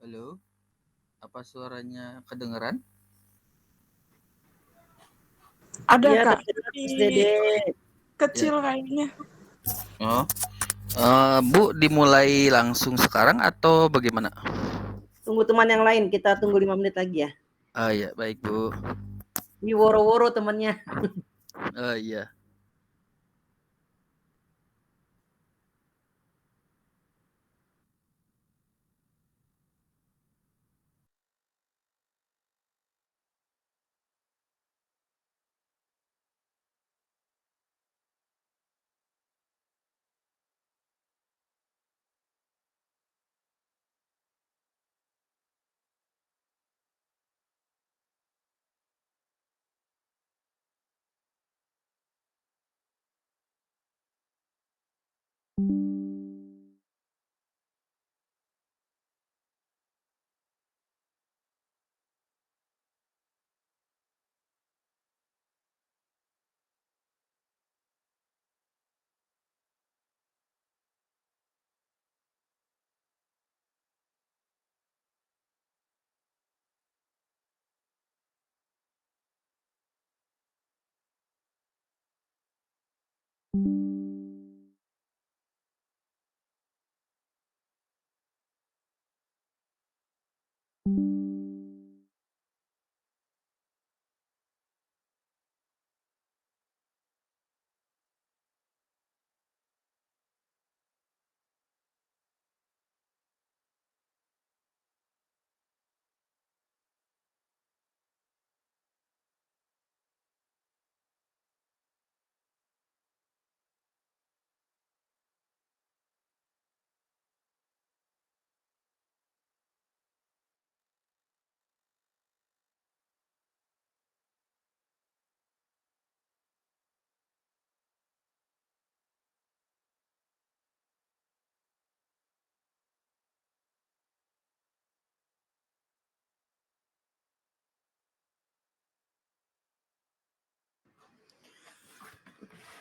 Halo, apa suaranya kedengeran? Ada Iya, Kak, terdengar tapi Mas Dede. Ya. kecil kayaknya. Oh, Bu, dimulai langsung sekarang atau bagaimana? Tunggu teman yang lain, kita tunggu 5 menit lagi ya. Ah ya, baik Bu. Ini woro-woro temannya. Iya.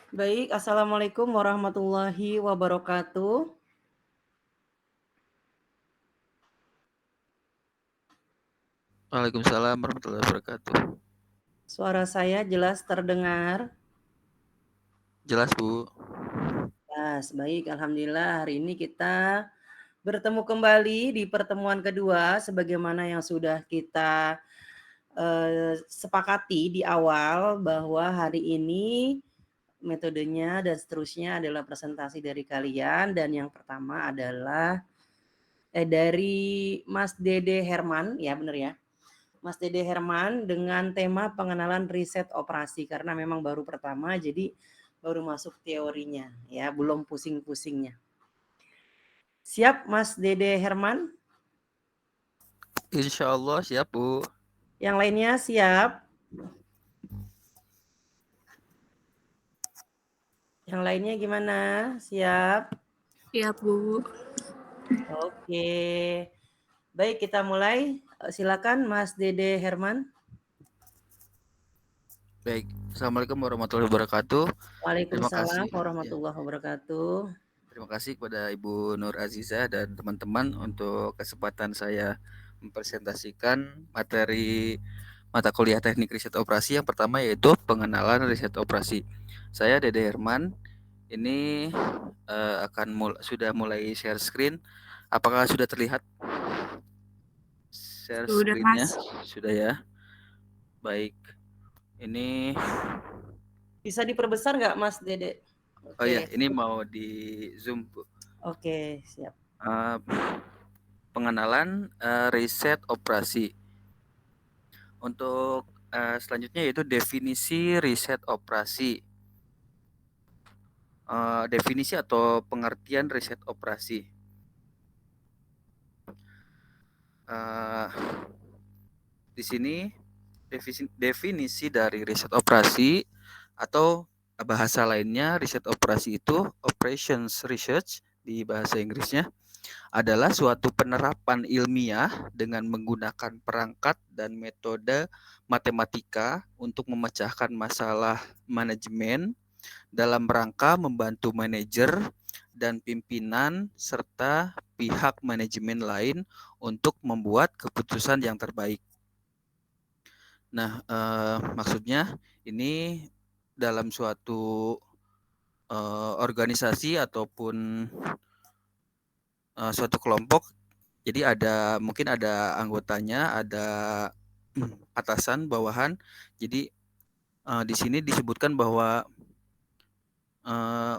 Baik, Assalamualaikum warahmatullahi wabarakatuh. Waalaikumsalam warahmatullahi wabarakatuh. Suara saya jelas terdengar? Jelas Bu. Jelas, baik. Alhamdulillah hari ini kita bertemu kembali di pertemuan kedua sebagaimana yang sudah kita sepakati di awal bahwa hari ini metodenya dan seterusnya adalah presentasi dari kalian dan yang pertama adalah dari Mas Dede Herman, ya benar ya. Mas Dede Herman dengan tema pengenalan riset operasi karena memang baru pertama jadi baru masuk teorinya ya, belum pusing-pusingnya. Siap Mas Dede Herman? Insya Allah siap Bu. Yang lainnya siap? Yang lainnya gimana? Siap? Iya Bu. Oke. Baik, kita mulai. Silakan Mas Dede Herman. Baik. Assalamualaikum warahmatullahi wabarakatuh. Terima kasih. Waalaikumsalam warahmatullahi wabarakatuh. Terima kasih kepada Ibu Nur Aziza dan teman-teman untuk kesempatan saya mempresentasikan materi mata kuliah Teknik Riset Operasi yang pertama yaitu pengenalan riset operasi. Saya Dede Herman. Ini sudah mulai share screen. Apakah sudah terlihat share Sudah screen-nya? Mas. Sudah ya. Baik. Ini Bisa diperbesar nggak Mas Dede? oh ya, Oke. ini mau di zoom Bu. Oke, siap. Pengenalan riset operasi. Untuk selanjutnya yaitu definisi riset operasi. Definisi atau pengertian riset operasi. Di sini definisi dari riset operasi atau bahasa lainnya riset operasi itu operations research di bahasa Inggrisnya adalah suatu penerapan ilmiah dengan menggunakan perangkat dan metode matematika untuk memecahkan masalah manajemen dalam rangka membantu manajer dan pimpinan serta pihak manajemen lain untuk membuat keputusan yang terbaik. Nah, maksudnya ini dalam suatu organisasi ataupun suatu kelompok, jadi mungkin ada anggotanya, ada atasan, bawahan. Jadi di sini disebutkan bahwa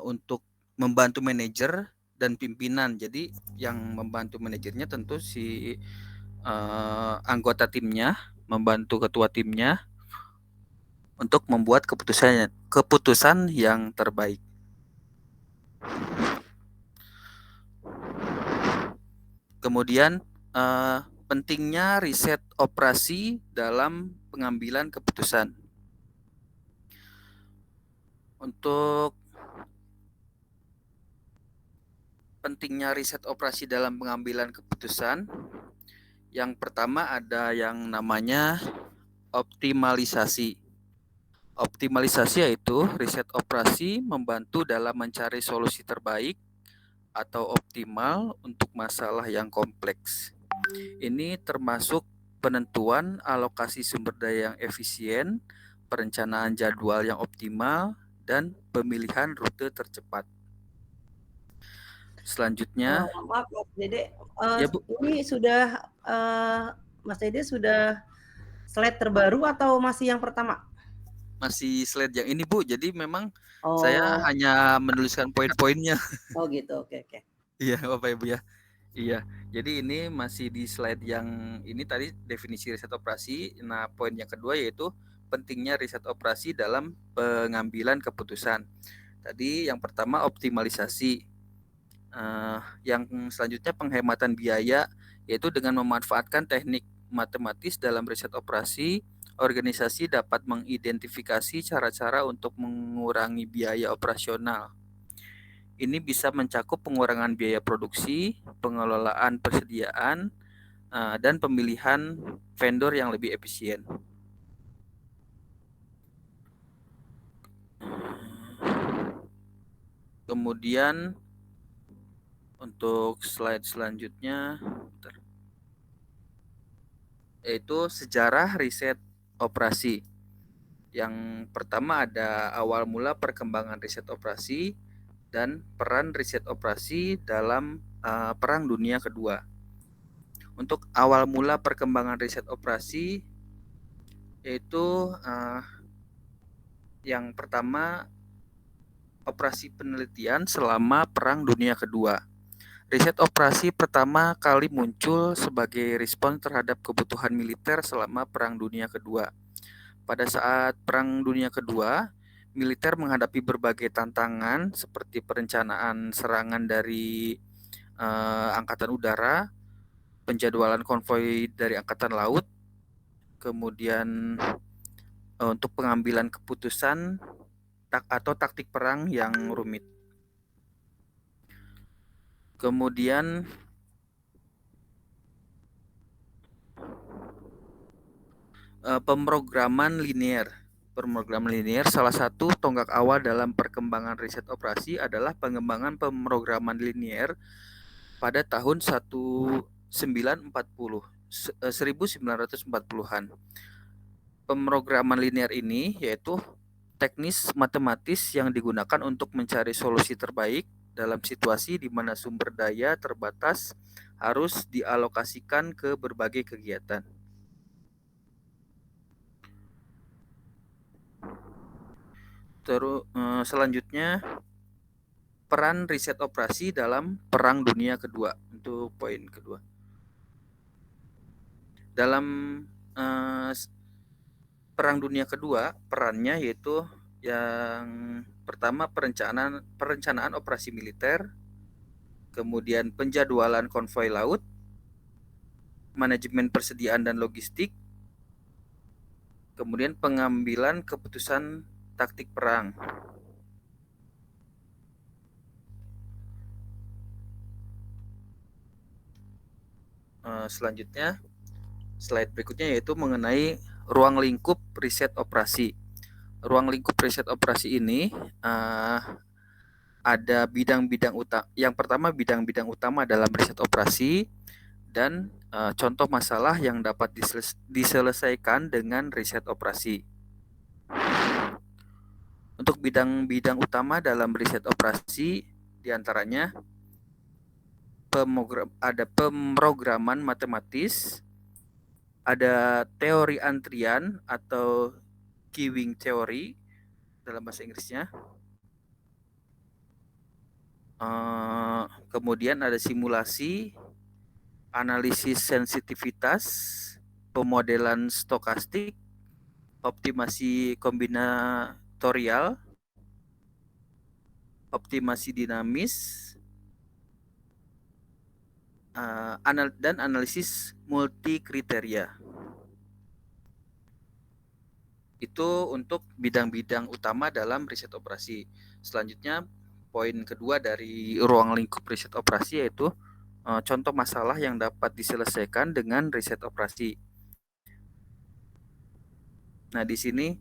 untuk membantu manajer dan pimpinan. Jadi yang membantu manajernya tentu si anggota timnya, membantu ketua timnya untuk membuat keputusan yang terbaik. Kemudian pentingnya riset operasi dalam pengambilan keputusan. Untuk pentingnya riset operasi dalam pengambilan keputusan, yang pertama ada yang namanya optimalisasi. Optimalisasi yaitu riset operasi membantu dalam mencari solusi terbaik atau optimal untuk masalah yang kompleks. Ini termasuk penentuan alokasi sumber daya yang efisien, perencanaan jadwal yang optimal, dan pemilihan rute tercepat. Selanjutnya, maaf Mas Dede, ya Bu, ini sudah Mas Dede sudah slide terbaru atau masih yang pertama? masih slide yang ini Bu. Jadi memang saya hanya menuliskan poin-poinnya. Oh gitu, oke. Iya Bapak Ibu ya. Iya, jadi ini masih di slide yang ini tadi definisi riset operasi. Nah, poin yang kedua yaitu pentingnya riset operasi dalam pengambilan keputusan. Tadi yang pertama optimalisasi. Yang selanjutnya penghematan biaya, yaitu dengan memanfaatkan teknik matematis dalam riset operasi, organisasi dapat mengidentifikasi cara-cara untuk mengurangi biaya operasional. Ini bisa mencakup pengurangan biaya produksi, pengelolaan persediaan, dan pemilihan vendor yang lebih efisien. Kemudian untuk slide selanjutnya yaitu sejarah riset operasi. Yang pertama ada awal mula perkembangan riset operasi dan peran riset operasi dalam Perang Dunia Kedua. Untuk awal mula perkembangan riset operasi yaitu yang pertama operasi penelitian selama Perang Dunia Kedua. Riset operasi pertama kali muncul sebagai respons terhadap kebutuhan militer selama Perang Dunia Kedua. Pada saat Perang Dunia Kedua, militer menghadapi berbagai tantangan seperti perencanaan serangan dari Angkatan Udara, penjadwalan konvoi dari Angkatan Laut, kemudian untuk pengambilan keputusan atau taktik perang yang rumit. Kemudian pemrograman linear. Pemrograman linear salah satu tonggak awal dalam perkembangan riset operasi adalah pengembangan pemrograman linear pada tahun 1940-an. Pemrograman linear ini yaitu teknis matematis yang digunakan untuk mencari solusi terbaik dalam situasi di mana sumber daya terbatas harus dialokasikan ke berbagai kegiatan. Terus selanjutnya peran riset operasi dalam Perang Dunia Kedua. Untuk poin kedua. Dalam Perang Dunia Kedua, perannya yaitu yang pertama perencanaan operasi militer, kemudian penjadwalan konvoi laut, manajemen persediaan dan logistik, kemudian pengambilan keputusan taktik perang. Selanjutnya, slide berikutnya yaitu mengenai ruang lingkup riset operasi. Ruang lingkup riset operasi ini ada bidang-bidang utama. Yang pertama bidang-bidang utama dalam riset operasi dan contoh masalah yang dapat diselesaikan dengan riset operasi. Untuk bidang-bidang utama dalam riset operasi diantaranya ada pemrograman matematis, ada teori antrian atau queuing theory dalam bahasa Inggrisnya. Kemudian ada simulasi, analisis sensitivitas, pemodelan stokastik, optimasi kombinatorial, optimasi dinamis, dan analisis multi kriteria. Itu untuk bidang-bidang utama dalam riset operasi. Selanjutnya, poin kedua dari ruang lingkup riset operasi yaitu contoh masalah yang dapat diselesaikan dengan riset operasi. Nah, di sini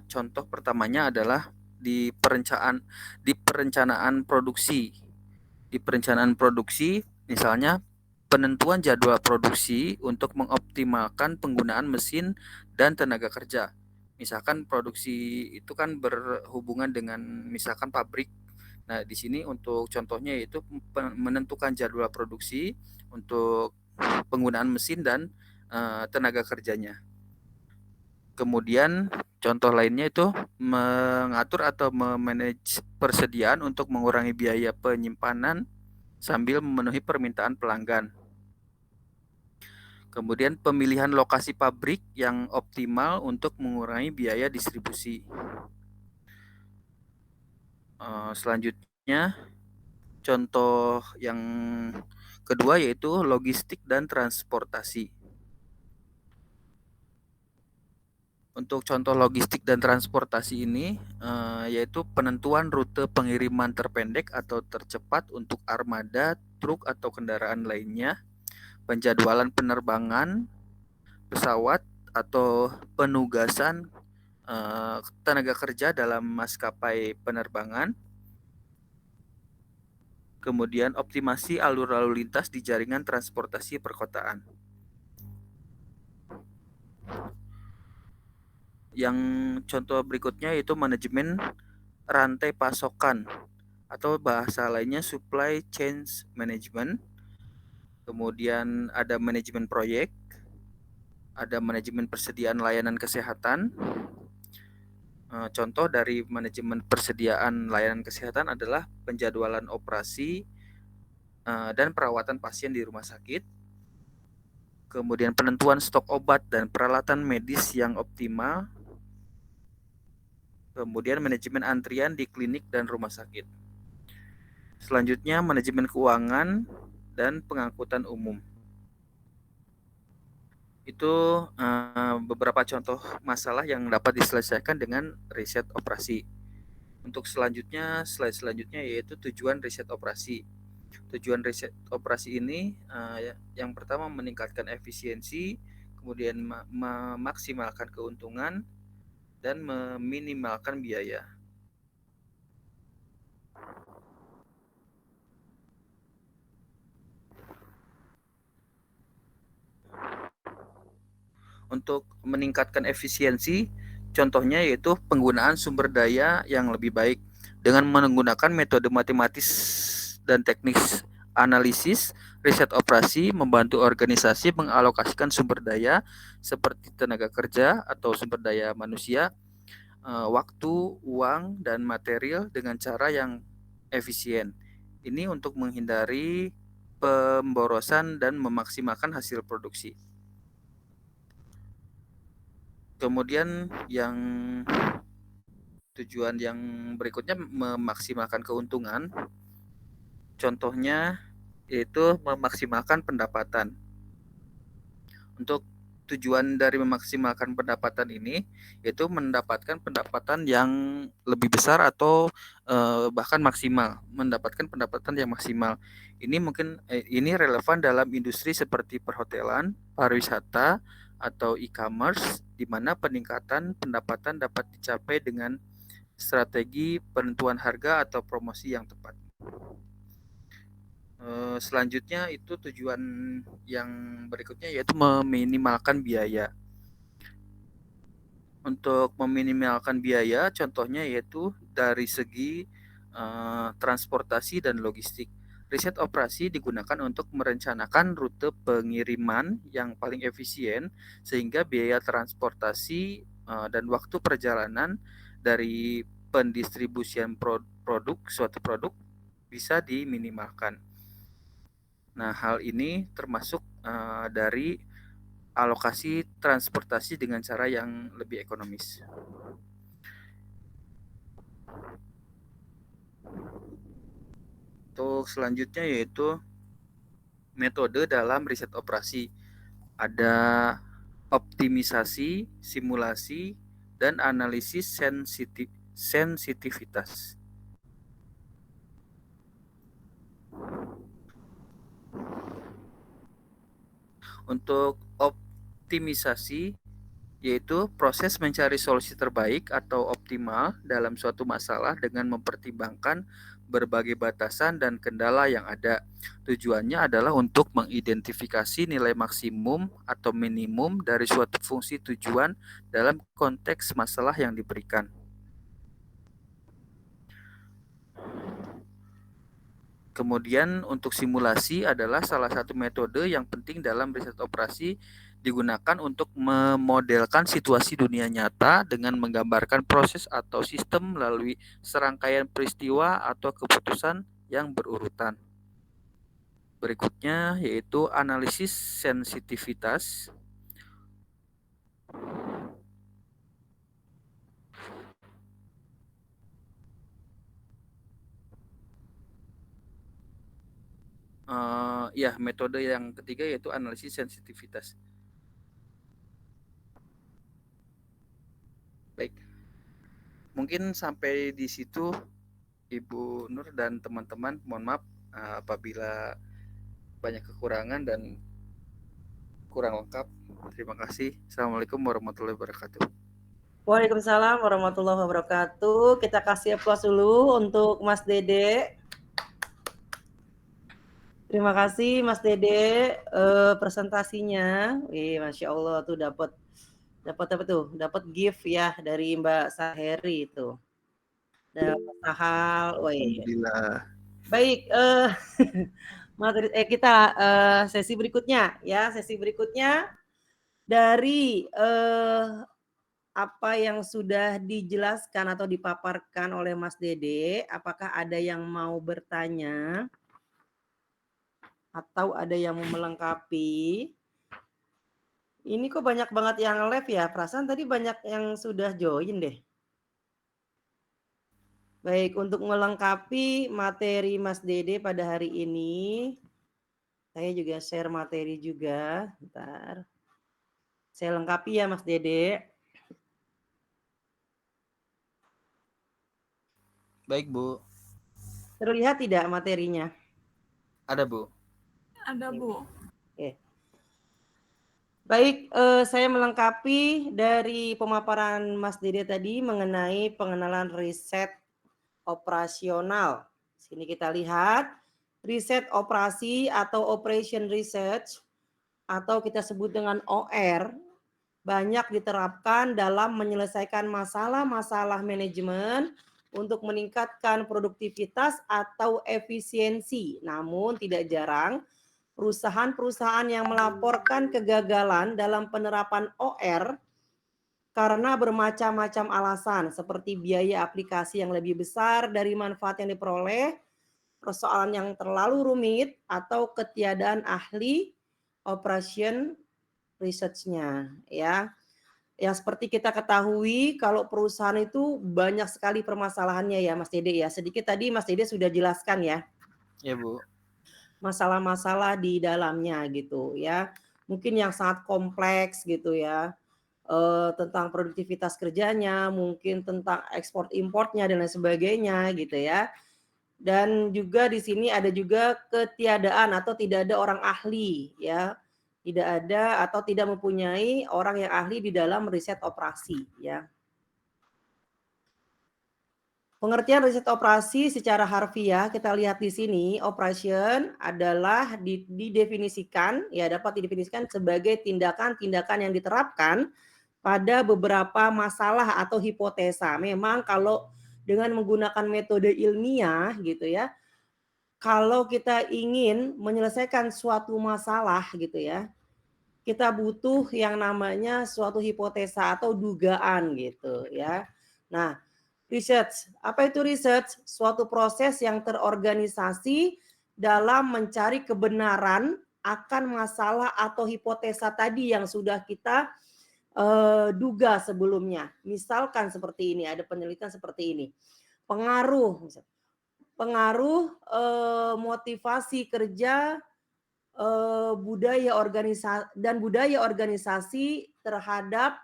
contoh pertamanya adalah di perencanaan produksi. Di perencanaan produksi, misalnya penentuan jadwal produksi untuk mengoptimalkan penggunaan mesin dan tenaga kerja. Misalkan produksi itu kan berhubungan dengan misalkan pabrik. Nah, di sini untuk contohnya yaitu menentukan jadwal produksi untuk penggunaan mesin dan tenaga kerjanya. Kemudian contoh lainnya itu mengatur atau memanage persediaan untuk mengurangi biaya penyimpanan sambil memenuhi permintaan pelanggan. Kemudian pemilihan lokasi pabrik yang optimal untuk mengurangi biaya distribusi. Selanjutnya, contoh yang kedua yaitu logistik dan transportasi. Untuk contoh logistik dan transportasi ini yaitu penentuan rute pengiriman terpendek atau tercepat untuk armada, truk atau kendaraan lainnya, penjadwalan penerbangan pesawat atau penugasan tenaga kerja dalam maskapai penerbangan, kemudian optimasi alur lalu lintas di jaringan transportasi perkotaan. Yang contoh berikutnya yaitu manajemen rantai pasokan atau bahasa lainnya supply chain management. Kemudian ada manajemen proyek, ada manajemen persediaan layanan kesehatan. Contoh dari manajemen persediaan layanan kesehatan adalah penjadwalan operasi dan perawatan pasien di rumah sakit. Kemudian penentuan stok obat dan peralatan medis yang optimal. Kemudian manajemen antrian di klinik dan rumah sakit. Selanjutnya manajemen keuangan dan pengangkutan umum. Itu beberapa contoh masalah yang dapat diselesaikan dengan riset operasi. Untuk selanjutnya, slide selanjutnya yaitu tujuan riset operasi. Tujuan riset operasi ini yang pertama meningkatkan efisiensi, kemudian memaksimalkan keuntungan, dan meminimalkan biaya. Untuk meningkatkan efisiensi, contohnya yaitu penggunaan sumber daya yang lebih baik dengan menggunakan metode matematis dan teknik analisis. Riset operasi membantu organisasi mengalokasikan sumber daya seperti tenaga kerja atau sumber daya manusia, waktu, uang, dan material dengan cara yang efisien. Ini untuk menghindari pemborosan dan memaksimalkan hasil produksi. Kemudian yang tujuan yang berikutnya memaksimalkan keuntungan. Contohnya yaitu memaksimalkan pendapatan. Untuk tujuan dari memaksimalkan pendapatan ini yaitu mendapatkan pendapatan yang lebih besar atau bahkan maksimal, mendapatkan pendapatan yang maksimal. Ini mungkin ini relevan dalam industri seperti perhotelan, pariwisata, atau e-commerce, di mana peningkatan pendapatan dapat dicapai dengan strategi penentuan harga atau promosi yang tepat. Selanjutnya itu tujuan yang berikutnya yaitu meminimalkan biaya. Untuk meminimalkan biaya, contohnya yaitu dari segi transportasi dan logistik. Riset operasi digunakan untuk merencanakan rute pengiriman yang paling efisien sehingga biaya transportasi dan waktu perjalanan dari pendistribusian suatu produk bisa diminimalkan. Nah, hal ini termasuk dari alokasi transportasi dengan cara yang lebih ekonomis. Untuk selanjutnya yaitu metode dalam riset operasi. Ada optimisasi, simulasi, dan analisis sensitivitas. Untuk optimisasi yaitu proses mencari solusi terbaik atau optimal dalam suatu masalah dengan mempertimbangkan berbagai batasan dan kendala yang ada. Tujuannya adalah untuk mengidentifikasi nilai maksimum atau minimum dari suatu fungsi tujuan dalam konteks masalah yang diberikan. Kemudian untuk simulasi adalah salah satu metode yang penting dalam riset operasi, digunakan untuk memodelkan situasi dunia nyata dengan menggambarkan proses atau sistem melalui serangkaian peristiwa atau keputusan yang berurutan. Berikutnya yaitu analisis sensitivitas. Metode yang ketiga yaitu analisis sensitivitas. Baik, mungkin sampai di situ Ibu Nur dan teman-teman. Mohon maaf apabila banyak kekurangan dan kurang lengkap. Terima kasih. Assalamualaikum warahmatullahi wabarakatuh. Waalaikumsalam warahmatullahi wabarakatuh. Kita kasih aplaus dulu untuk Mas Dede. Terima kasih Mas Dede presentasinya. Masya Allah tuh dapat apa tuh? Dapat gift ya dari Mbak Saheri itu. Dapat hal. Alhamdulillah. Baik, kita sesi berikutnya ya. Sesi berikutnya dari apa yang sudah dijelaskan atau dipaparkan oleh Mas Dede, apakah ada yang mau bertanya? Atau ada yang mau melengkapi? Ini kok banyak banget yang live ya? Perasaan tadi banyak yang sudah join deh. Baik, untuk melengkapi materi Mas Dede pada hari ini, saya juga share materi juga. Bentar. Saya lengkapi ya Mas Dede. Baik, Bu. Terlihat tidak materinya? Ada, Bu. Ada, Bu. Oke. Baik, saya melengkapi dari pemaparan Mas Dede tadi mengenai pengenalan riset operasional. Sini kita lihat, riset operasi atau operation research atau kita sebut dengan OR, banyak diterapkan dalam menyelesaikan masalah-masalah manajemen untuk meningkatkan produktivitas atau efisiensi. Namun tidak jarang perusahaan-perusahaan yang melaporkan kegagalan dalam penerapan OR karena bermacam-macam alasan seperti biaya aplikasi yang lebih besar dari manfaat yang diperoleh, persoalan yang terlalu rumit, atau ketiadaan ahli operation research-nya ya. Yang seperti kita ketahui kalau perusahaan itu banyak sekali permasalahannya ya Mas Dede ya. Sedikit tadi Mas Dede sudah jelaskan ya. Ya, Bu. Masalah-masalah di dalamnya gitu ya. Mungkin yang sangat kompleks gitu ya. Tentang produktivitas kerjanya, mungkin tentang ekspor importnya dan lain sebagainya gitu ya. Dan juga di sini ada juga ketiadaan atau tidak ada orang ahli ya. Tidak ada atau tidak mempunyai orang yang ahli di dalam riset operasi ya. Pengertian riset operasi secara harfiah kita lihat di sini, operation adalah didefinisikan, ya dapat didefinisikan sebagai tindakan-tindakan yang diterapkan pada beberapa masalah atau hipotesa. Memang kalau dengan menggunakan metode ilmiah gitu ya, kalau kita ingin menyelesaikan suatu masalah gitu ya, kita butuh yang namanya suatu hipotesa atau dugaan gitu ya. Nah, research. Apa itu research? Suatu proses yang terorganisasi dalam mencari kebenaran akan masalah atau hipotesa tadi yang sudah kita duga sebelumnya. Misalkan seperti ini, ada penelitian seperti ini. Pengaruh motivasi kerja budaya organisasi terhadap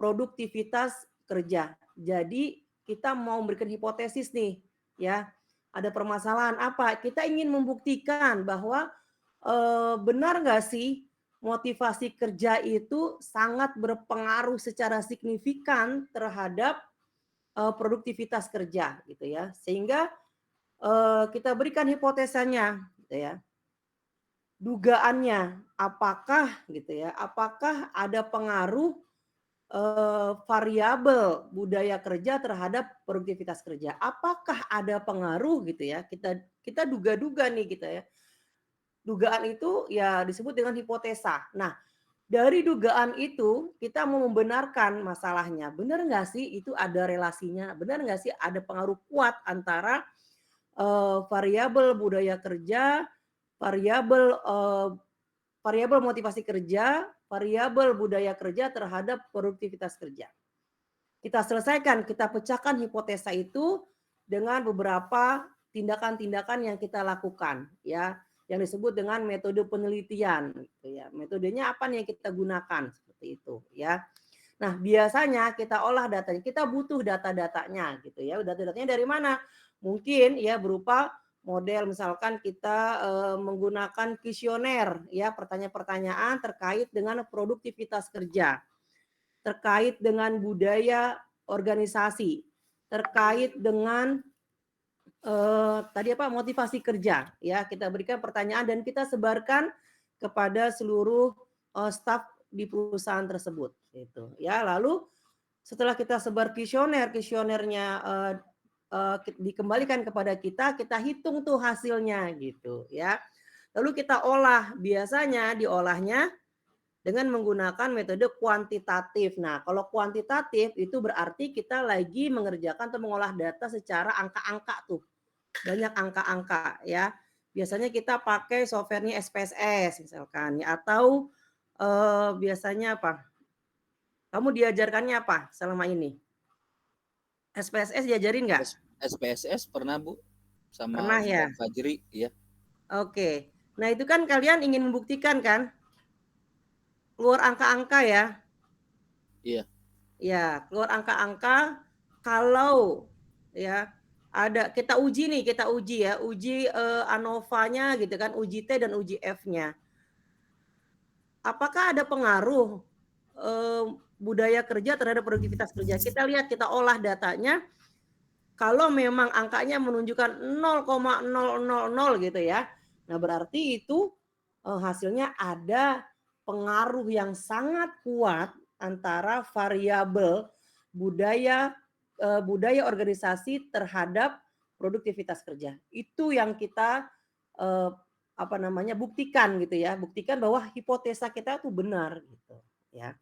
produktivitas kerja. Jadi kita mau memberikan hipotesis nih, ya. Ada permasalahan apa? Kita ingin membuktikan bahwa benar nggak sih motivasi kerja itu sangat berpengaruh secara signifikan terhadap produktivitas kerja, gitu ya. Sehingga kita berikan hipotesanya, gitu ya. Dugaannya, apakah gitu ya? Apakah ada pengaruh variabel budaya kerja terhadap produktivitas kerja. Apakah ada pengaruh gitu ya? Kita duga-duga nih gitu ya. Dugaan itu ya disebut dengan hipotesa. Nah, dari dugaan itu kita mau membenarkan masalahnya. Benar nggak sih itu ada relasinya? Benar nggak sih ada pengaruh kuat antara variabel budaya kerja, variabel variabel motivasi kerja, variabel budaya kerja terhadap produktivitas kerja. Kita selesaikan, kita pecahkan hipotesa itu dengan beberapa tindakan-tindakan yang kita lakukan, ya, yang disebut dengan metode penelitian, gitu ya. Metodenya apa nih yang kita gunakan seperti itu, ya. Nah, biasanya kita olah datanya, kita butuh data-datanya, gitu ya. Data-datanya dari mana? Mungkin ya berupa model, misalkan kita menggunakan kuesioner, ya, pertanyaan-pertanyaan terkait dengan produktivitas kerja, terkait dengan budaya organisasi, terkait dengan tadi apa motivasi kerja, ya. Kita berikan pertanyaan dan kita sebarkan kepada seluruh staf di perusahaan tersebut, gitu ya. Lalu setelah kita sebar kuesionernya dikembalikan kepada kita hitung tuh hasilnya gitu ya. Lalu kita olah, biasanya diolahnya dengan menggunakan metode kuantitatif. Nah, kalau kuantitatif itu berarti kita lagi mengerjakan atau mengolah data secara angka-angka tuh. Banyak angka-angka ya. Biasanya kita pakai softwarenya SPSS misalkan ya, atau biasanya apa? Kamu diajarkannya apa selama ini? SPSS diajarin nggak? SPSS pernah Bu sama Pernah ya? Fajri, ya. Oke. Nah, itu kan kalian ingin membuktikan kan? Keluar angka-angka ya. Iya. Ya, keluar angka-angka kalau ya ada kita uji ya, uji ANOVA-nya gitu kan, uji T dan uji F-nya. Apakah ada pengaruh budaya kerja terhadap produktivitas kerja? Kita lihat, kita olah datanya. Kalau memang angkanya menunjukkan 0,000 gitu ya. Nah, berarti itu hasilnya ada pengaruh yang sangat kuat antara variabel budaya organisasi terhadap produktivitas kerja. Itu yang kita buktikan gitu ya. Buktikan bahwa hipotesa kita itu benar gitu ya.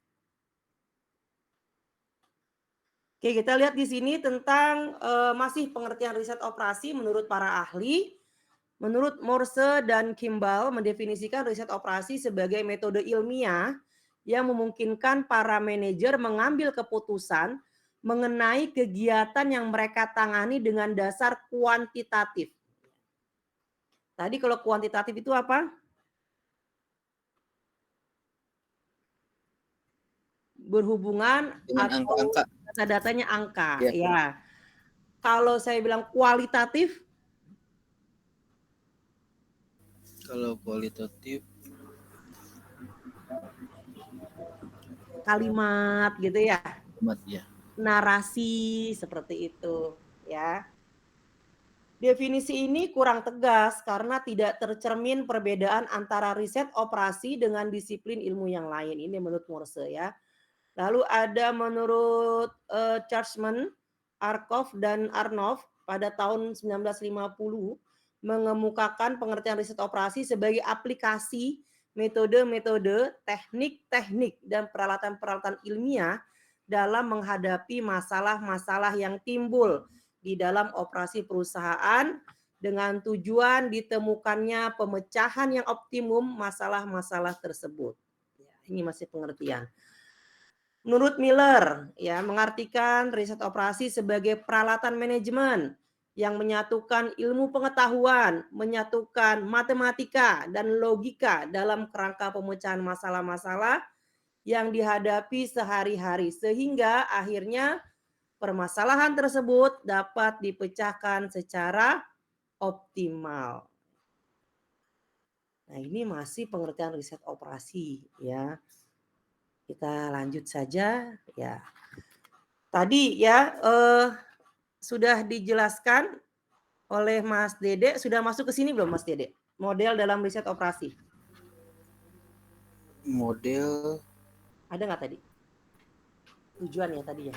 Oke, kita lihat di sini tentang masih pengertian riset operasi menurut para ahli. Menurut Morse dan Kimball mendefinisikan riset operasi sebagai metode ilmiah yang memungkinkan para manajer mengambil keputusan mengenai kegiatan yang mereka tangani dengan dasar kuantitatif. Tadi kalau kuantitatif itu apa? Berhubungan Dengan atau angka-angka. data-datanya angka, Ya. ya. Kalau saya bilang kualitatif, Kalau kualitatif kalimat gitu ya. kalimat ya. Narasi seperti itu. ya. Definisi ini kurang tegas karena tidak tercermin perbedaan antara riset operasi dengan disiplin ilmu yang lain. Ini menurut Morse ya. Lalu ada menurut Churchman, Arkoff dan Arnoff pada tahun 1950 mengemukakan pengertian riset operasi sebagai aplikasi metode-metode, teknik-teknik dan peralatan-peralatan ilmiah dalam menghadapi masalah-masalah yang timbul di dalam operasi perusahaan dengan tujuan ditemukannya pemecahan yang optimum masalah-masalah tersebut. Ya, ini masih pengertian. Menurut Miller, ya, mengartikan riset operasi sebagai peralatan manajemen yang menyatukan ilmu pengetahuan, menyatukan matematika dan logika dalam kerangka pemecahan masalah-masalah yang dihadapi sehari-hari sehingga akhirnya permasalahan tersebut dapat dipecahkan secara optimal. Nah, ini masih pengertian riset operasi ya. Kita lanjut saja ya. Tadi ya sudah dijelaskan oleh Mas Dede, sudah masuk ke sini belum Mas Dede? Model dalam riset operasi. Model Ada nggak tadi? Tujuan ya tadi ya.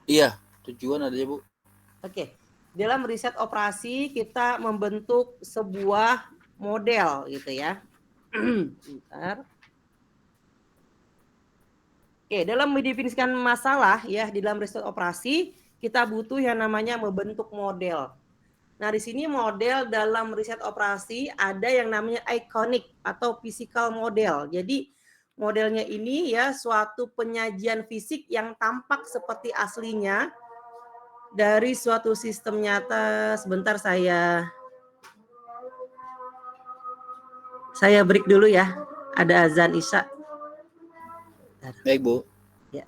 iya, tujuan ada ya, Bu. Oke. Dalam riset operasi kita membentuk sebuah model gitu ya. Bentar. Oke, dalam mendefinisikan masalah ya di dalam riset operasi kita butuh yang namanya membentuk model. Nah, di sini model dalam riset operasi ada yang namanya iconic atau physical model. Jadi modelnya ini ya suatu penyajian fisik yang tampak seperti aslinya dari suatu sistem nyata. Sebentar saya break dulu ya. Ada azan Isya. Baik, Bu. Ya.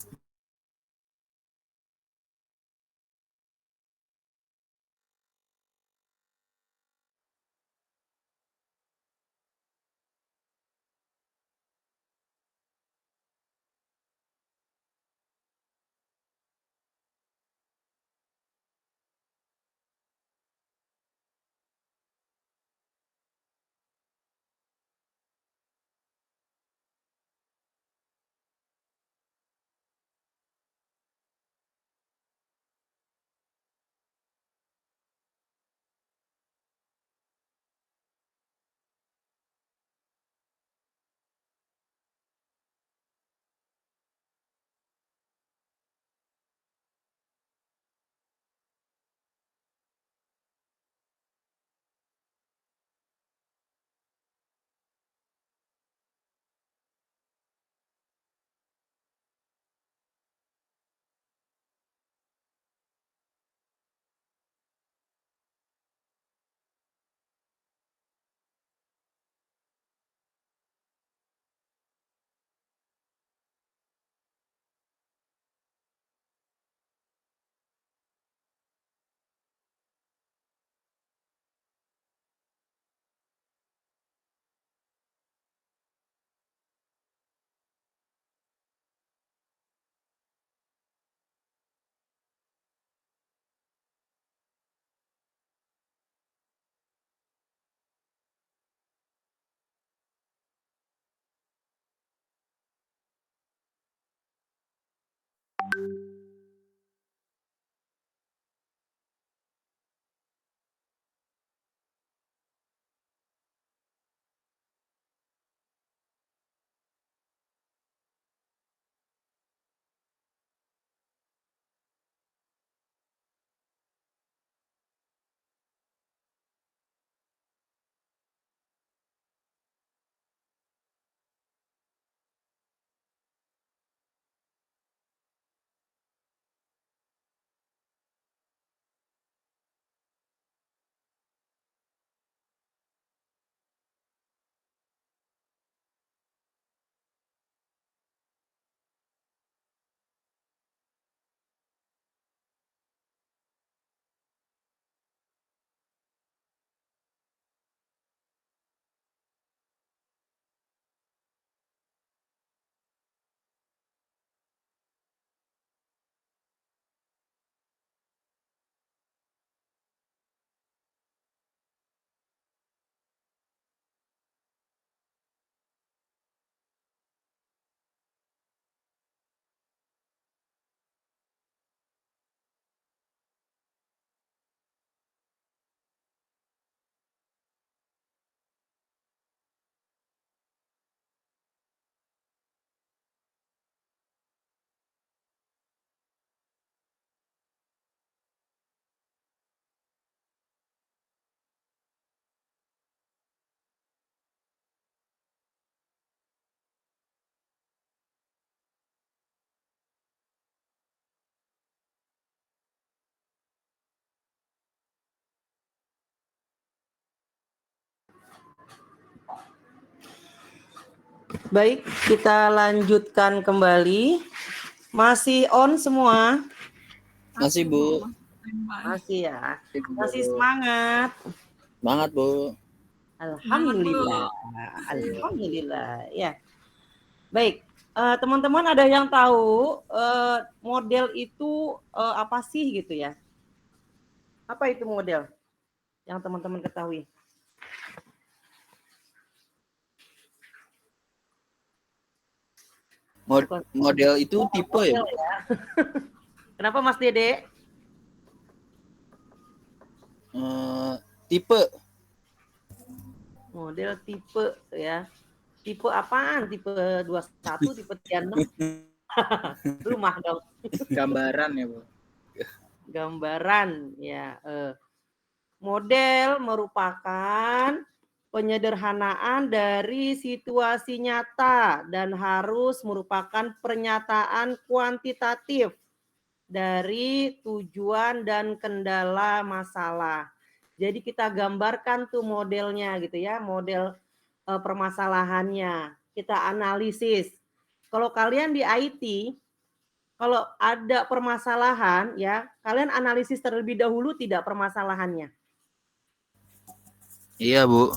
Baik, kita lanjutkan kembali. Masih on semua? Masih, Bu. Masih ya. Masih, Bu. Masih semangat. Semangat, Bu. Alhamdulillah. Alhamdulillah. Ya. Baik. Teman-teman ada yang tahu model itu apa sih gitu ya? Apa itu model? Yang teman-teman ketahui. Model itu tipe ya, Bu? Kenapa Mas Dede? Tipe. Model tipe ya. Tipe apaan? Tipe 21, tipe 36? Rumah dong. Gambaran ya, Bu. Gambaran ya. Model merupakan penyederhanaan dari situasi nyata dan harus merupakan pernyataan kuantitatif dari tujuan dan kendala masalah. Jadi kita gambarkan tuh modelnya gitu ya, model permasalahannya. Kita analisis. Kalau kalian di IT, kalau ada permasalahan ya, kalian analisis terlebih dahulu tidak permasalahannya. Iya, Bu.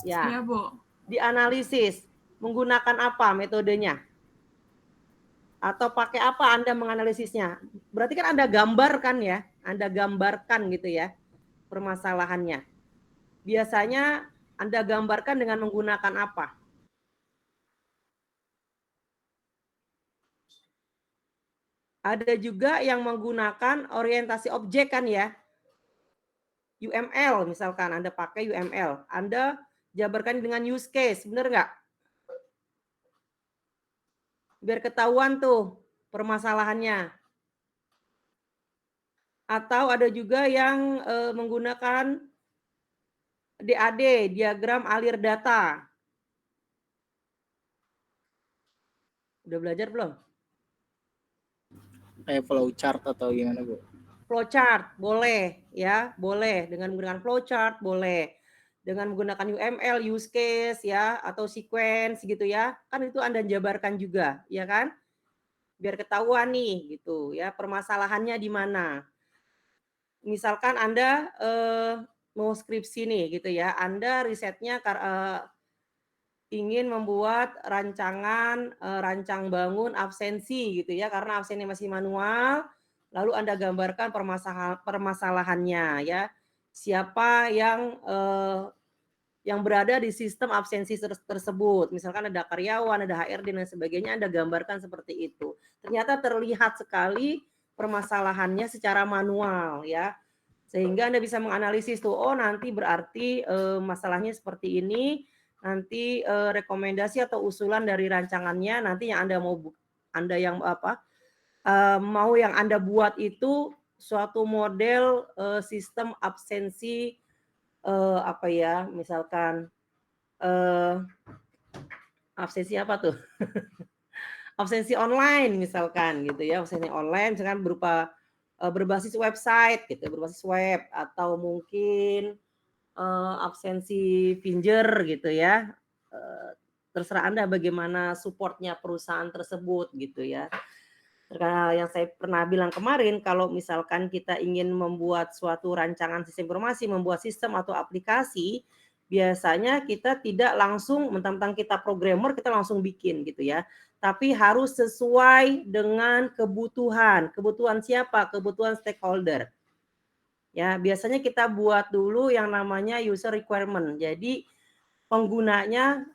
Ya. Iya, Bu. Dianalisis menggunakan apa metodenya? Atau pakai apa Anda menganalisisnya? Berarti kan Anda gambarkan ya, Anda gambarkan gitu ya permasalahannya. Biasanya Anda gambarkan dengan menggunakan apa? Ada juga yang menggunakan orientasi objek kan ya. UML misalkan Anda pakai UML. Anda jabarkan dengan use case, benar nggak? Biar ketahuan tuh permasalahannya. Atau ada juga yang menggunakan DAD, diagram alir data. Udah belajar belum? Kayak flowchart atau gimana, Bu? Flowchart boleh ya, boleh dengan menggunakan flowchart boleh. Dengan menggunakan UML, use case ya atau sequence gitu ya. Kan itu Anda jabarkan juga, ya kan? Biar ketahuan nih gitu ya, permasalahannya di mana. Misalkan Anda mau skripsi nih gitu ya. Anda risetnya ingin membuat rancangan rancang bangun absensi gitu ya, karena absennya masih manual, lalu Anda gambarkan permasalahannya ya. Siapa yang berada di sistem absensi tersebut. Misalkan ada karyawan, ada HRD dan sebagainya, Anda gambarkan seperti itu. Ternyata terlihat sekali permasalahannya secara manual ya. Sehingga Anda bisa menganalisis tuh, oh nanti berarti masalahnya seperti ini, nanti rekomendasi atau usulan dari rancangannya nanti yang mau yang Anda buat itu suatu model sistem absensi misalkan absensi apa tuh? Absensi online misalkan gitu ya, absensi online misalkan berupa berbasis website gitu, berbasis web atau mungkin absensi Finger gitu ya. Terserah Anda bagaimana supportnya perusahaan tersebut gitu ya. Karena yang saya pernah bilang kemarin, kalau misalkan kita ingin membuat suatu rancangan sistem informasi, membuat sistem atau aplikasi, biasanya kita tidak langsung mentang-mentang kita programmer kita langsung bikin gitu ya. Tapi harus sesuai dengan kebutuhan. Kebutuhan siapa? Kebutuhan stakeholder. Ya, biasanya kita buat dulu yang namanya user requirement. Jadi penggunanya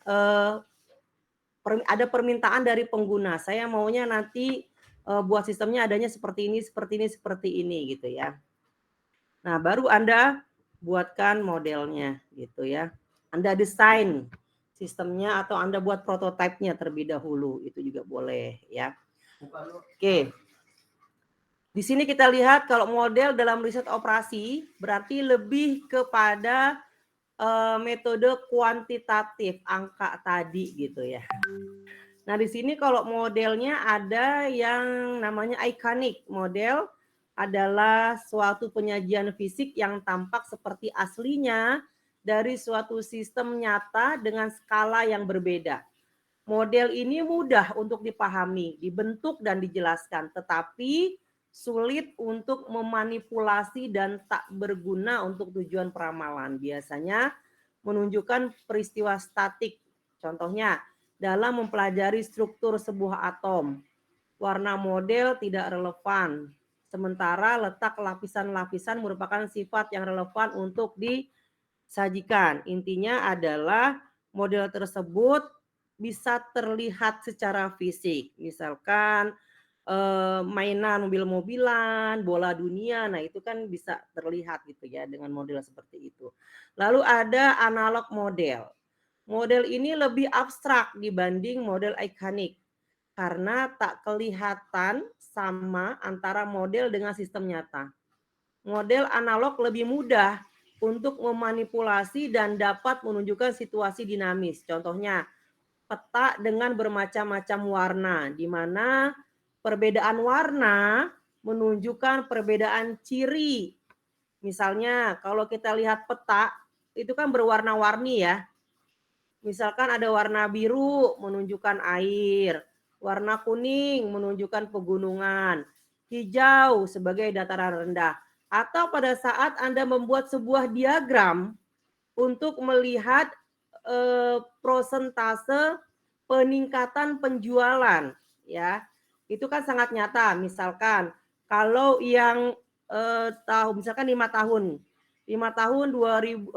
ada permintaan dari pengguna. Saya maunya nanti buat sistemnya adanya seperti ini, seperti ini, seperti ini gitu ya. Nah, baru Anda buatkan modelnya gitu ya. Anda desain sistemnya atau Anda buat prototipenya terlebih dahulu, itu juga boleh ya. Oke. Di sini kita lihat kalau model dalam riset operasi berarti lebih kepada metode kuantitatif angka tadi gitu ya. Nah, di sini kalau modelnya ada yang namanya iconic. Model adalah suatu penyajian fisik yang tampak seperti aslinya dari suatu sistem nyata dengan skala yang berbeda. Model ini mudah untuk dipahami, dibentuk dan dijelaskan, tetapi sulit untuk memanipulasi dan tak berguna untuk tujuan peramalan. Biasanya menunjukkan peristiwa statik. Contohnya, dalam mempelajari struktur sebuah atom, warna model tidak relevan. Sementara letak lapisan-lapisan merupakan sifat yang relevan untuk disajikan. Intinya adalah model tersebut bisa terlihat secara fisik. Misalkan mainan mobil-mobilan, bola dunia, nah itu kan bisa terlihat gitu ya dengan model seperti itu. Lalu ada analog model. Model ini lebih abstrak dibanding model ikonik karena tak kelihatan sama antara model dengan sistem nyata. Model analog lebih mudah untuk memanipulasi dan dapat menunjukkan situasi dinamis. Contohnya, peta dengan bermacam-macam warna, di mana perbedaan warna menunjukkan perbedaan ciri. Misalnya kalau kita lihat peta, itu kan berwarna-warni ya. Misalkan ada warna biru menunjukkan air, warna kuning menunjukkan pegunungan, hijau sebagai dataran rendah. Atau pada saat Anda membuat sebuah diagram untuk melihat prosentase peningkatan penjualan, ya itu kan sangat nyata. Misalkan kalau yang misalkan 5 tahun 2000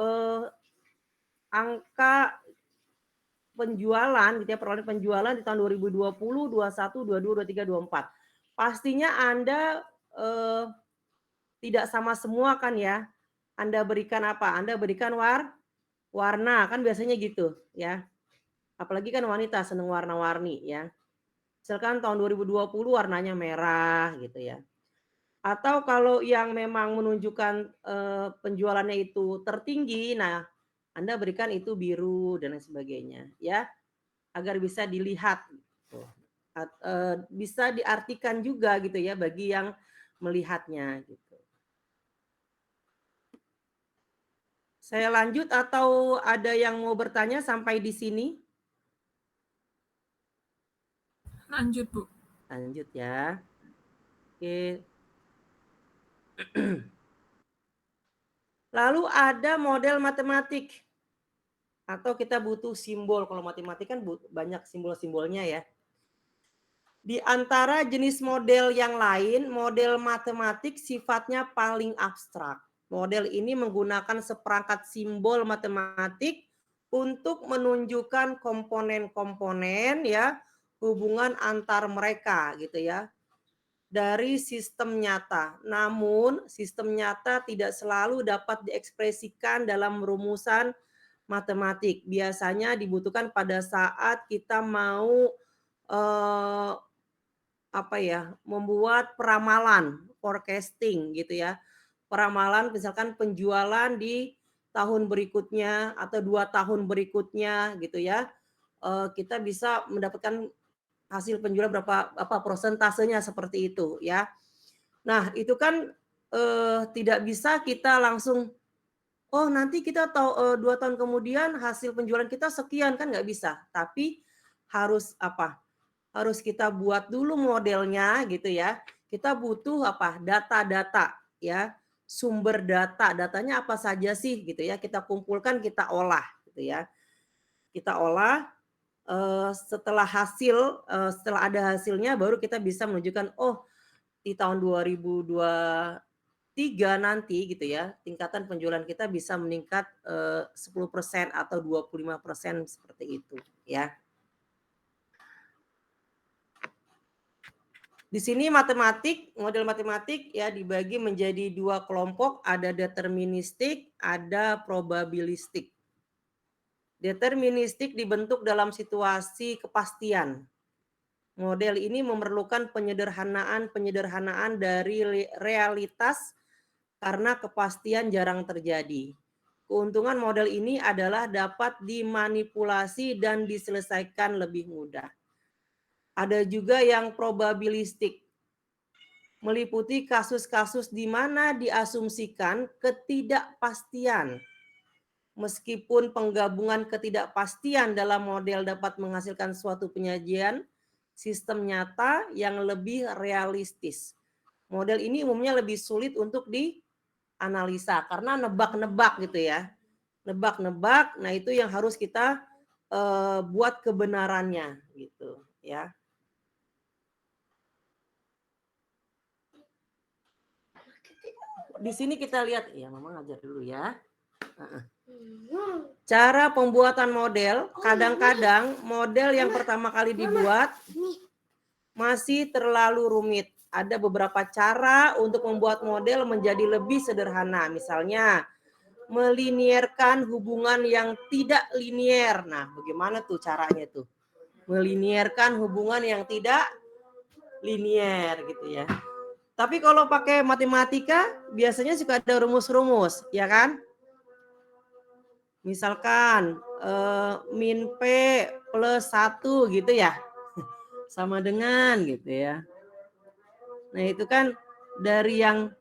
angka penjualan gitu ya, perolehan penjualan di tahun 2020, 21, 22, 23, 24. Pastinya Anda tidak sama semua kan ya. Anda berikan apa? Anda berikan warna kan biasanya gitu ya. Apalagi kan wanita seneng warna-warni ya. Misalkan tahun 2020 warnanya merah gitu ya. Atau kalau yang memang menunjukkan penjualannya itu tertinggi, nah Anda berikan itu biru dan lain sebagainya ya, agar bisa dilihat gitu. Bisa diartikan juga gitu ya bagi yang melihatnya gitu. Saya lanjut atau ada yang mau bertanya sampai di sini? Lanjut, Bu. Lanjut ya. Oke. Lalu ada model matematik. Atau kita butuh simbol. Kalau matematik kan banyak simbol-simbolnya ya. Di antara jenis model yang lain, model matematik sifatnya paling abstrak. Model ini menggunakan seperangkat simbol matematik untuk menunjukkan komponen-komponen ya, hubungan antar mereka gitu ya, dari sistem nyata. Namun sistem nyata tidak selalu dapat diekspresikan dalam rumusan matematik. Biasanya dibutuhkan pada saat kita mau membuat peramalan, forecasting gitu ya. Peramalan misalkan penjualan di tahun berikutnya atau 2 tahun berikutnya gitu ya. Kita bisa mendapatkan hasil penjualan berapa prosentasenya seperti itu ya. Nah, itu kan tidak bisa kita langsung nanti kita tahu 2 tahun kemudian hasil penjualan kita sekian, kan nggak bisa. Tapi harus harus kita buat dulu modelnya gitu ya. Kita butuh data-data ya, sumber data. Datanya apa saja sih gitu ya, kita kumpulkan, kita olah gitu ya. Kita olah setelah ada hasilnya baru kita bisa menunjukkan di tahun 2023 nanti gitu ya, tingkatan penjualan kita bisa meningkat 10% atau 25% seperti itu ya. Di sini model matematik ya dibagi menjadi 2 kelompok, ada deterministik, ada probabilistik. Deterministik dibentuk dalam situasi kepastian. Model ini memerlukan penyederhanaan dari realitas karena kepastian jarang terjadi. Keuntungan model ini adalah dapat dimanipulasi dan diselesaikan lebih mudah. Ada juga yang probabilistik, meliputi kasus-kasus di mana diasumsikan ketidakpastian. Meskipun penggabungan ketidakpastian dalam model dapat menghasilkan suatu penyajian sistem nyata yang lebih realistis. Model ini umumnya lebih sulit untuk dianalisa karena nebak-nebak gitu ya. Nebak-nebak, nah itu yang harus kita buat kebenarannya gitu ya. Di sini kita lihat, ya Mama ngajar dulu ya. Cara pembuatan model, kadang-kadang model yang pertama kali dibuat masih terlalu rumit. Ada beberapa cara untuk membuat model menjadi lebih sederhana. Misalnya, melinierkan hubungan yang tidak linier. Nah, bagaimana tuh caranya tuh? Melinierkan hubungan yang tidak linier gitu ya. Tapi kalau pakai matematika biasanya suka ada rumus-rumus, ya kan? Misalkan min P plus 1 gitu ya. Sama dengan gitu ya. Nah, itu kan dari yang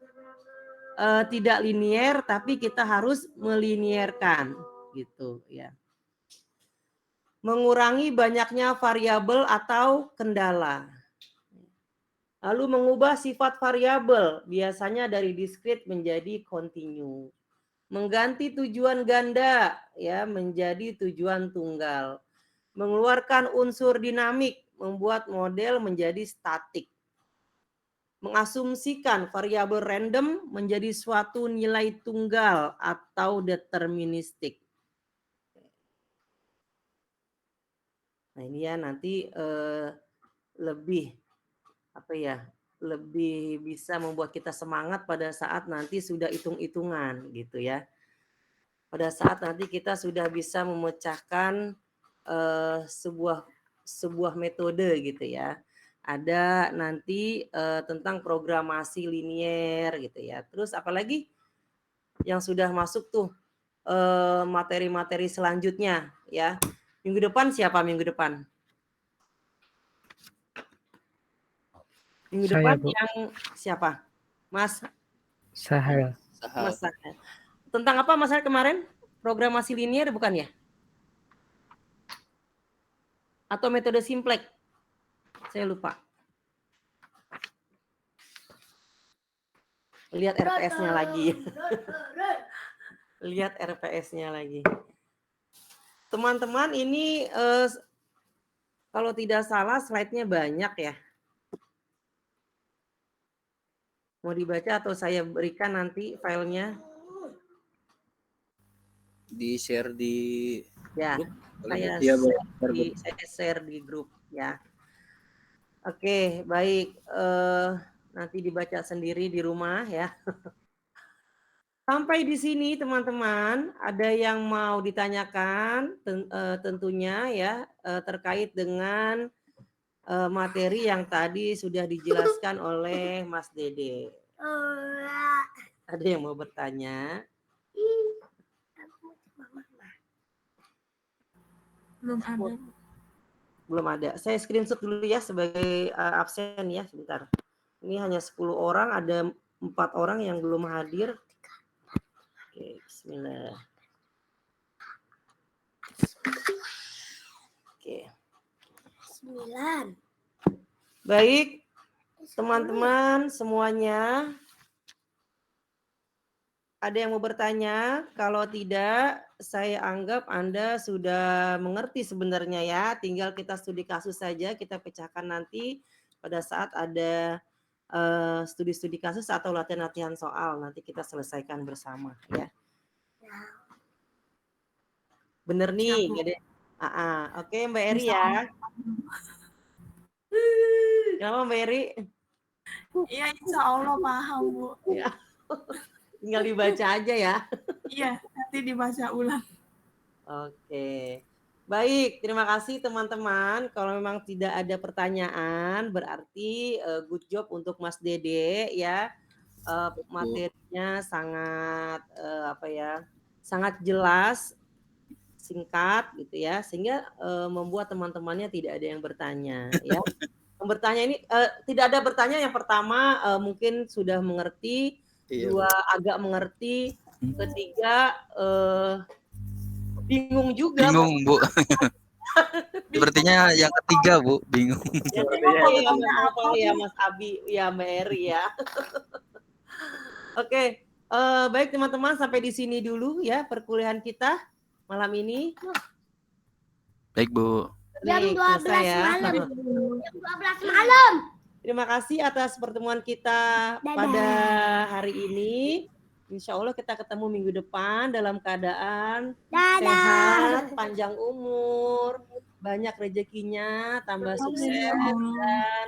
tidak linier tapi kita harus melinierkan gitu ya. Mengurangi banyaknya variabel atau kendala. Lalu mengubah sifat variabel biasanya dari diskrit menjadi kontinu. Mengganti tujuan ganda ya menjadi tujuan tunggal. Mengeluarkan unsur dinamik, membuat model menjadi statik. Mengasumsikan variabel random menjadi suatu nilai tunggal atau deterministik. Nah, ini ya nanti lebih lebih bisa membuat kita semangat pada saat nanti sudah hitung-hitungan gitu ya. Pada saat nanti kita sudah bisa memecahkan sebuah metode gitu ya. Ada nanti tentang programasi linier gitu ya. Terus apalagi yang sudah masuk tuh materi-materi selanjutnya ya. Minggu depan siapa minggu depan? Minggu depan Bu. yang siapa? Mas Sahel. Mas Sahel. Tentang apa Mas Sahel kemarin? Programasi linier bukan ya? Atau metode simplex? Saya lupa. Lihat RPS-nya lagi. Lihat RPS-nya lagi. Teman-teman ini kalau tidak salah slide-nya banyak ya. Mau dibaca atau saya berikan nanti filenya? Di-share di ya, grup. Saya share di grup ya. Oke, baik. Nanti dibaca sendiri di rumah ya. Sampai di sini teman-teman, ada yang mau ditanyakan tentunya ya terkait dengan materi yang tadi sudah dijelaskan oleh Mas Dede. Ada yang mau bertanya? Belum ada. Belum ada. Saya screenshot dulu ya sebagai absen ya, sebentar. Ini hanya 10 orang, ada 4 orang yang belum hadir. Oke, bismillah. Oke. 9. Baik, teman-teman semuanya. Ada yang mau bertanya? Kalau tidak, saya anggap Anda sudah mengerti sebenarnya ya. Tinggal kita studi kasus saja, kita pecahkan nanti pada saat ada studi-studi kasus atau latihan-latihan soal. Nanti kita selesaikan bersama ya. Bener nih. Oke Mbak Eri ya. Kenapa Mbak Eri? Iya, insya Allah paham Bu. Ya. Tinggal dibaca aja ya. Iya, nanti dibaca ulang. Oke. Baik, terima kasih teman-teman. Kalau memang tidak ada pertanyaan, berarti good job untuk Mas Dede ya. Materinya sangat sangat jelas, singkat gitu ya, sehingga membuat teman-temannya tidak ada yang bertanya ya. Yang bertanya ini tidak ada bertanya. Yang pertama mungkin sudah mengerti, dua agak mengerti, ketiga Bingung juga. Bingung, Bu. Sepertinya yang ketiga, Bu, bingung. Yang Sepertinya ketiga ya, namanya Mas apa Noval ya, sih? Mas Abi, ya Mbak Eri ya. Oke, baik teman-teman, sampai di sini dulu ya perkuliahan kita malam ini. Baik, Bu. Jam Baik, 12 selesai ya. malam. Jam 12 malam. Terima kasih atas pertemuan kita pada hari ini. Insya Allah kita ketemu minggu depan dalam keadaan Dadah. sehat, panjang umur, banyak rezekinya, tambah sukses, dan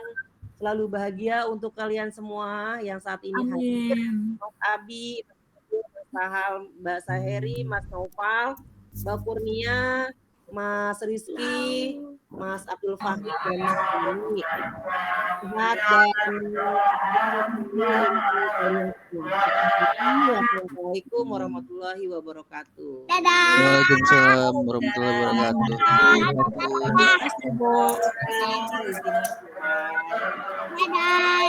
selalu bahagia untuk kalian semua yang saat ini hadir. Amin. Mas Abi, Mas Sahal, Mbak Saheri, Mas Noval, Mbak Kurnia, Mas Rizky, Mas Abdul Fahid, dan Mas Dani. Sehat dan Assalamualaikum warahmatullahi wabarakatuh. Dadah. Waalaikumsalam warahmatullahi wabarakatuh. Terima kasih, Bu. Dadah.